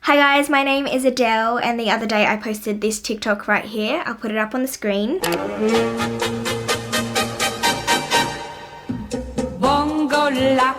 Hi guys, my name is Adele, and the other day I posted this TikTok right here. I'll put it up on the screen. Bongo la,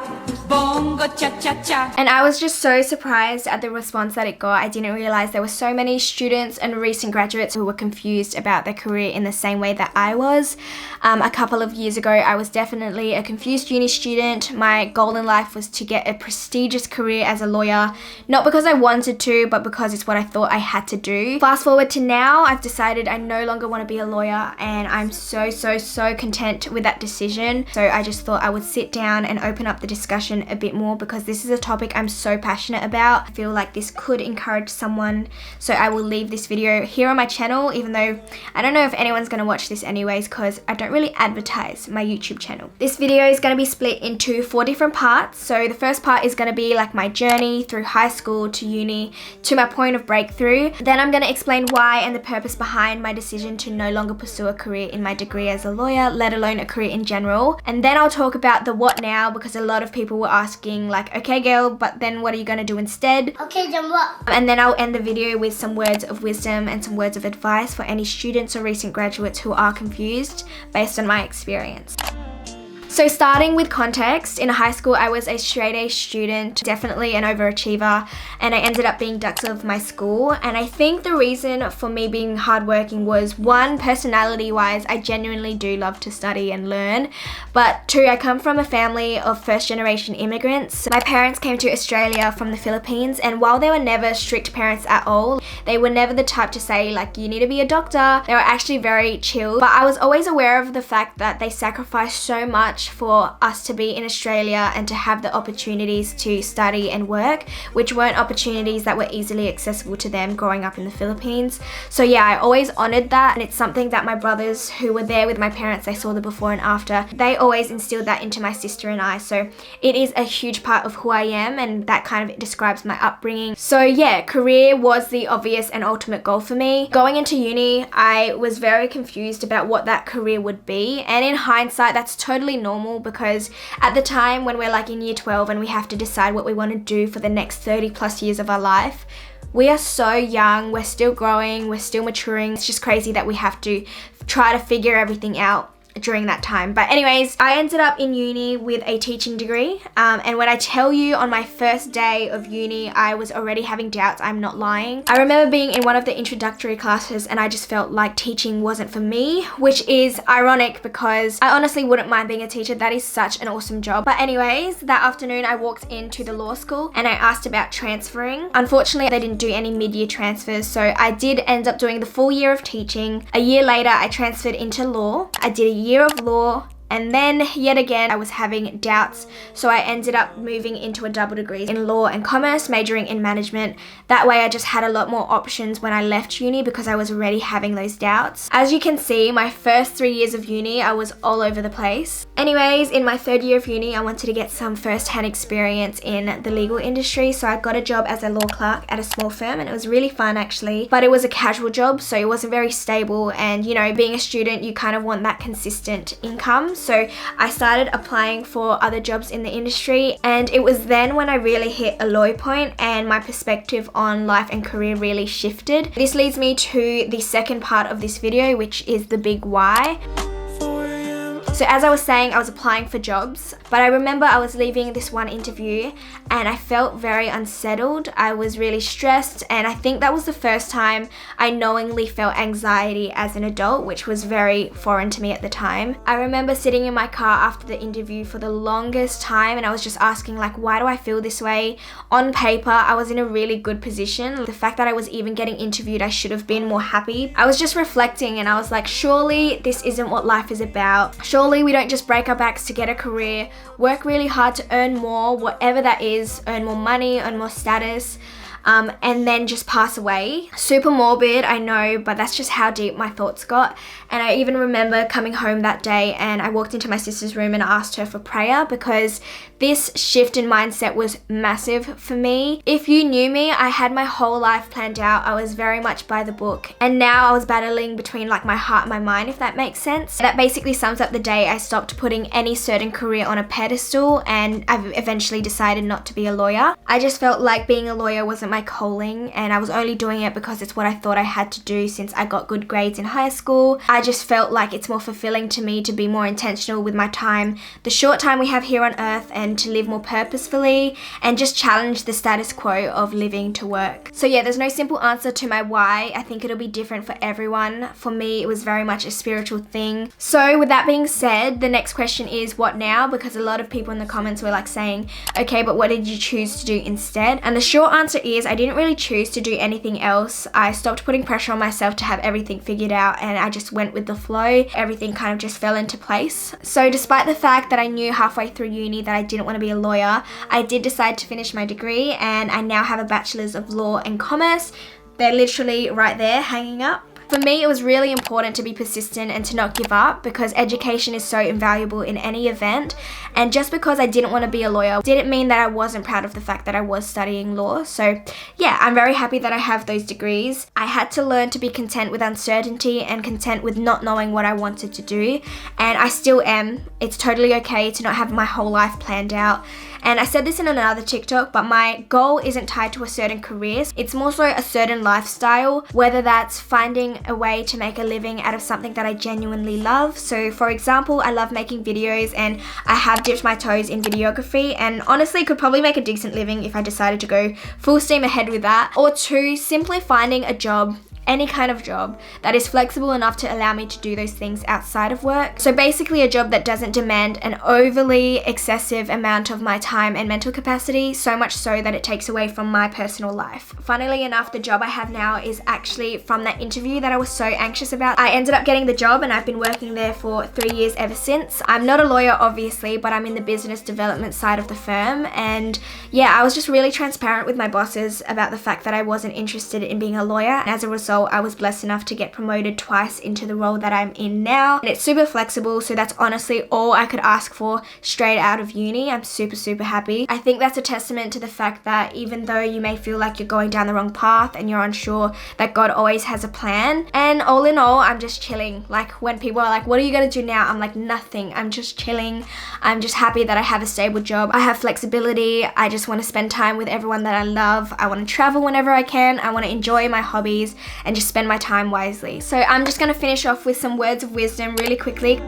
bongo cha-cha-cha. And I was just so surprised at the response that it got. I didn't realize there were so many students and recent graduates who were confused about their career in the same way that I was. A couple of years ago, I was definitely a confused uni student. My goal in life was to get a prestigious career as a lawyer, not because I wanted to, but because it's what I thought I had to do. Fast forward to now, I've decided I no longer want to be a lawyer, and I'm so content with that decision. So I just thought I would sit down and open up the discussion a bit more because this is a topic I'm so passionate about. I feel like this could encourage someone, so I will leave this video here on my channel, even though I don't know if anyone's going to watch this anyways because I don't really advertise my YouTube channel. This video is going to be split into 4 different parts. So the first part is going to be like my journey through high school to uni to my point of breakthrough. Then I'm going to explain why and the purpose behind my decision to no longer pursue a career in my degree as a lawyer, let alone a career in general. And then I'll talk about the what now, because a lot of people were asking like, okay girl, but then what are you going to do instead? Okay, then what? And then I'll end the video with some words of wisdom and some words of advice for any students or recent graduates who are confused based on my experience. So starting with context, in high school I was a straight A student, definitely an overachiever, and I ended up being dux of my school. And I think the reason for me being hardworking was, 1, personality wise, I genuinely do love to study and learn, but 2, I come from a family of first generation immigrants. My parents came to Australia from the Philippines, and while they were never strict parents at all, they were never the type to say like, you need to be a doctor. They were actually very chill, but I was always aware of the fact that they sacrificed so much for us to be in Australia and to have the opportunities to study and work, which weren't opportunities that were easily accessible to them growing up in the Philippines. So yeah, I always honored that, and it's something that my brothers who were there with my parents, they saw the before and after, they always instilled that into my sister and I. So it is a huge part of who I am, and that kind of describes my upbringing. So yeah, career was the obvious and ultimate goal for me. Going into uni, I was very confused about what that career would be, and in hindsight that's totally normal, because at the time when we're like in year 12 and we have to decide what we want to do for the next 30 plus years of our life, we are so young, we're still growing, we're still maturing. It's just crazy that we have to try to figure everything out during that time. But anyways, I ended up in uni with a teaching degree, and when I tell you on my first day of uni I was already having doubts, I'm not lying. I remember being in one of the introductory classes and I just felt like teaching wasn't for me, which is ironic because I honestly wouldn't mind being a teacher. That is such an awesome job. But anyways, that afternoon I walked into the law school and I asked about transferring. Unfortunately, they didn't do any mid-year transfers, so I did end up doing the full year of teaching. A year later I transferred into law. I did a year of law, and then yet again I was having doubts, so I ended up moving into a double degree in law and commerce, majoring in management. That way I just had a lot more options when I left uni because I was already having those doubts. As you can see, my first 3 years of uni I was all over the place. Anyways, in my 3rd year of uni I wanted to get some first-hand experience in the legal industry, so I got a job as a law clerk at a small firm, and it was really fun actually, but it was a casual job, so it wasn't very stable, and you know, being a student you kind of want that consistent income. So I started applying for other jobs in the industry, and it was then when I really hit a low point and my perspective on life and career really shifted. This leads me to the second part of this video, which is the big why. So as I was saying, I was applying for jobs, but I remember I was leaving this one interview and I felt very unsettled. I was really stressed, and I think that was the first time I knowingly felt anxiety as an adult, which was very foreign to me at the time. I remember sitting in my car after the interview for the longest time, and I was just asking like, why do I feel this way? On paper, I was in a really good position. The fact that I was even getting interviewed, I should have been more happy. I was just reflecting and I was like, surely this isn't what life is about. Surely we don't just break our backs to get a career, work really hard to earn more, whatever that is, earn more money, earn more status, and then just pass away. Super morbid, I know, but that's just how deep my thoughts got. And I even remember coming home that day and I walked into my sister's room and asked her for prayer, because This shift in mindset was massive for me. If you knew me, I had my whole life planned out. I was very much by the book. And now I was battling between like my heart and my mind, if that makes sense. That basically sums up the day I stopped putting any certain career on a pedestal, and I've eventually decided not to be a lawyer. I just felt like being a lawyer wasn't my calling, and I was only doing it because it's what I thought I had to do since I got good grades in high school. I just felt like it's more fulfilling to me to be more intentional with my time, the short time we have here on earth, and to live more purposefully and just challenge the status quo of living to work. So yeah, there's no simple answer to my why. I think it'll be different for everyone. For me, it was very much a spiritual thing. So with that being said, the next question is what now? Because a lot of people in the comments were like saying, okay, but what did you choose to do instead? And the short answer is I didn't really choose to do anything else. I stopped putting pressure on myself to have everything figured out, and I just went with the flow. Everything kind of just fell into place. So despite the fact that I knew halfway through uni that I didn't want to be a lawyer, I did decide to finish my degree, and I now have a bachelor's of law and commerce. They're literally right there hanging up. For me, it was really important to be persistent and to not give up, because education is so invaluable in any event. And just because I didn't want to be a lawyer didn't mean that I wasn't proud of the fact that I was studying law. So yeah, I'm very happy that I have those degrees. I had to learn to be content with uncertainty and content with not knowing what I wanted to do. And I still am. It's totally okay to not have my whole life planned out. And I said this in another TikTok, but my goal isn't tied to a certain career. It's more so a certain lifestyle, whether that's finding a way to make a living out of something that I genuinely love. So for example, I love making videos, and I have dipped my toes in videography, and honestly could probably make a decent living if I decided to go full steam ahead with that. Or two, simply finding a job, any kind of job that is flexible enough to allow me to do those things outside of work. So basically a job that doesn't demand an overly excessive amount of my time and mental capacity, so much so that it takes away from my personal life. Funnily enough, the job I have now is actually from that interview that I was so anxious about. I ended up getting the job, and I've been working there for 3 years ever since. I'm not a lawyer obviously, but I'm in the business development side of the firm. And yeah, I was just really transparent with my bosses about the fact that I wasn't interested in being a lawyer. And as a result, I was blessed enough to get promoted twice into the role that I'm in now. And it's super flexible, so that's honestly all I could ask for straight out of uni. I'm super happy. I think that's a testament to the fact that even though you may feel like you're going down the wrong path and you're unsure, that God always has a plan. And all in all, I'm just chilling. Like when people are like, what are you gonna do now? I'm like, nothing. I'm just chilling. I'm just happy that I have a stable job. I have flexibility. I just want to spend time with everyone that I love. I want to travel whenever I can. I want to enjoy my hobbies and just spend my time wisely. So I'm just going to finish off with some words of wisdom really quickly.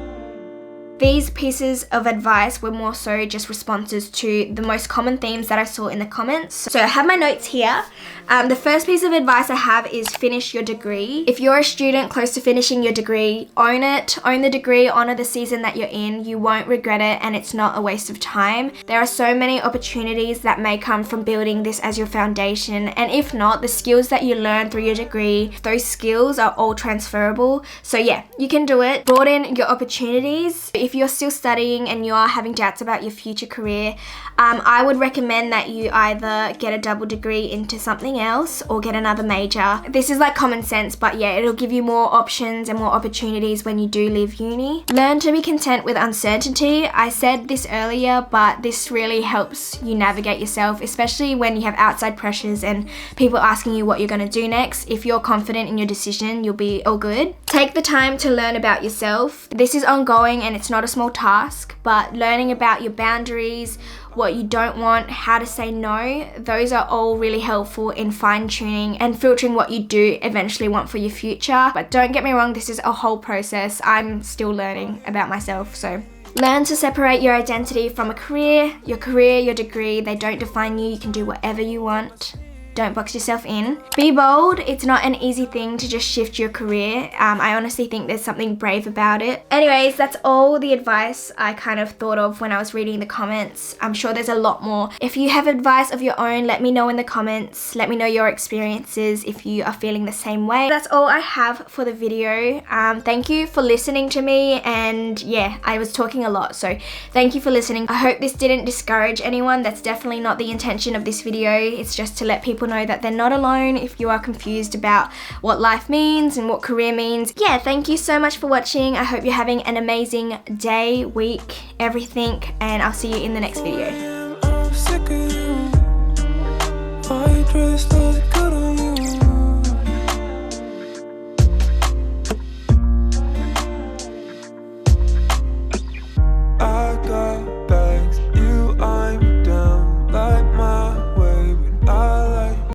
These pieces of advice were more so just responses to the most common themes that I saw in the comments. So I have my notes here. The first piece of advice I have is finish your degree. If you're a student close to finishing your degree, own it, own the degree, honor the season that you're in. You won't regret it, and it's not a waste of time. There are so many opportunities that may come from building this as your foundation, and if not, the skills that you learn through your degree, those skills are all transferable. So yeah, you can do it. Broaden your opportunities. If you're still studying and you are having doubts about your future career, I would recommend that you either get a double degree into something else or get another major. This is like common sense, but yeah, it'll give you more options and more opportunities when you do leave uni. Learn to be content with uncertainty. I said this earlier, but this really helps you navigate yourself, especially when you have outside pressures and people asking you what you're going to do next. If you're confident in your decision, you'll be all good. Take the time to learn about yourself. This is ongoing and it's not a small task, but learning about your boundaries, what you don't want, how to say no, those are all really helpful in fine-tuning and filtering what you do eventually want for your future. But don't get me wrong, this is a whole process. I'm still learning about myself, so learn to separate your identity from a career, your degree. They don't define you. You can do whatever you want. Don't box yourself in. Be bold. It's not an easy thing to just shift your career. I honestly think there's something brave about it. Anyways, that's all the advice I kind of thought of when I was reading the comments. I'm sure there's a lot more. If you have advice of your own, let me know in the comments. Let me know your experiences if you are feeling the same way. That's all I have for the video. Thank you for listening to me, and yeah, I was talking a lot, so thank you for listening. I hope this didn't discourage anyone. That's definitely not the intention of this video. It's just to let people people know that they're not alone if you are confused about what life means and what career means. Yeah, thank you so much for watching. I hope you're having an amazing day, week, everything, and I'll see you in the next video.